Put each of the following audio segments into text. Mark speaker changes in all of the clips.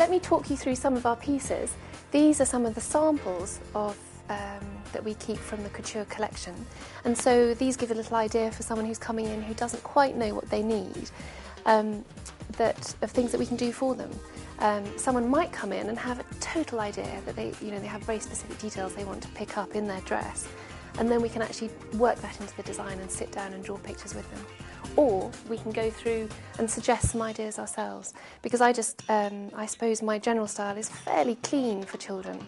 Speaker 1: let me talk you through some of our pieces. These are some of the samples of that we keep from the couture collection, and so these give a little idea for someone who's coming in who doesn't quite know what they need, of things that we can do for them. Someone might come in and have a total idea that they have very specific details they want to pick up in their dress, and then we can actually work that into the design and sit down and draw pictures with them. Or we can go through and suggest some ideas ourselves, because I suppose my general style is fairly clean for children,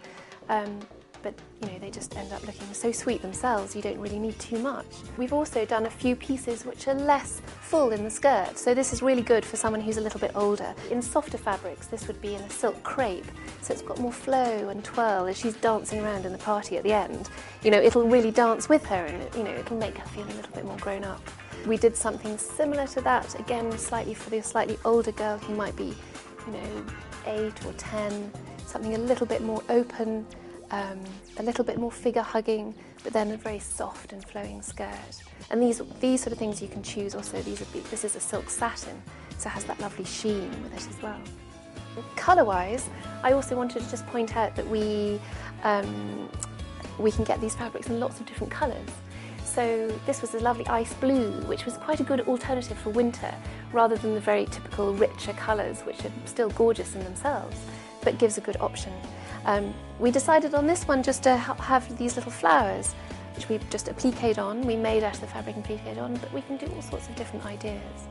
Speaker 1: but they just end up looking so sweet themselves, you don't really need too much. We've also done a few pieces which are less full in the skirt, so this is really good for someone who's a little bit older. In softer fabrics, this would be in a silk crepe, so it's got more flow and twirl as she's dancing around in the party at the end. It'll really dance with her, and it'll make her feel a little bit more grown up. We did something similar to that, again slightly for the slightly older girl who might be 8 or 10, something a little bit more open, a little bit more figure hugging, but then a very soft and flowing skirt. And these sort of things you can choose also. This is a silk satin, so it has that lovely sheen with it as well. Colour-wise, I also wanted to just point out that we can get these fabrics in lots of different colours. So this was a lovely ice blue, which was quite a good alternative for winter, rather than the very typical richer colours, which are still gorgeous in themselves, but gives a good option. We decided on this one just to have these little flowers, which we just appliqued on. We made out of the fabric and appliqued on, but we can do all sorts of different ideas.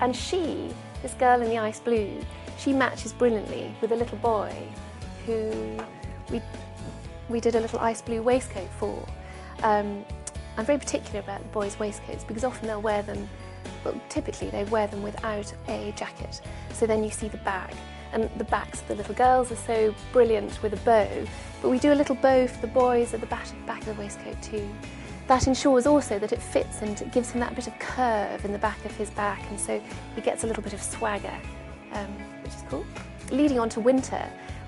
Speaker 1: And this girl in the ice blue, she matches brilliantly with a little boy who we did a little ice blue waistcoat for. I'm very particular about the boys' waistcoats because often they'll wear them, well, typically they wear them without a jacket, so then you see the back. And the backs of the little girls are so brilliant with a bow, but we do a little bow for the boys at the back of the waistcoat too. That ensures also that it fits and it gives him that bit of curve in the back of his back, and so he gets a little bit of swagger, which is cool. Leading on to winter,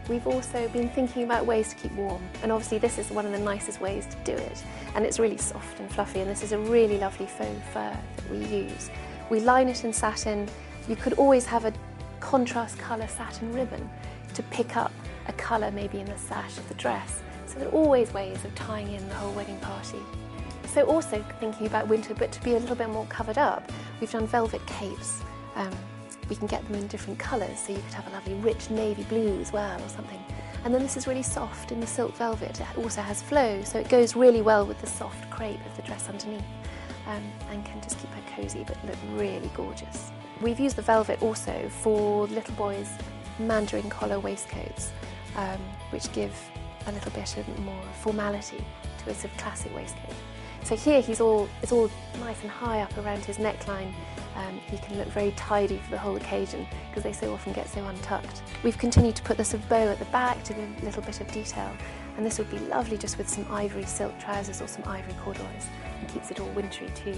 Speaker 1: we've also been thinking about ways to keep warm, and obviously this is one of the nicest ways to do it, and it's really soft and fluffy, and this is a really lovely faux fur that we use. We line it in satin. You could always have a contrast colour satin ribbon to pick up a colour maybe in the sash of the dress, so there are always ways of tying in the whole wedding party. So also thinking about winter, but to be a little bit more covered up, we've done velvet capes. We can get them in different colours, so you could have a lovely rich navy blue as well or something. And then this is really soft in the silk velvet. It also has flow, so it goes really well with the soft crepe of the dress underneath, and can just keep her cosy but look really gorgeous. We've used the velvet also for little boys' mandarin collar waistcoats, which give a little bit of more formality to a sort of classic waistcoat. So here it's all nice and high up around his neckline. He can look very tidy for the whole occasion because they so often get so untucked. We've continued to put the sort of bow at the back to give a little bit of detail, and this would be lovely just with some ivory silk trousers or some ivory corduroys, and keeps it all wintry too.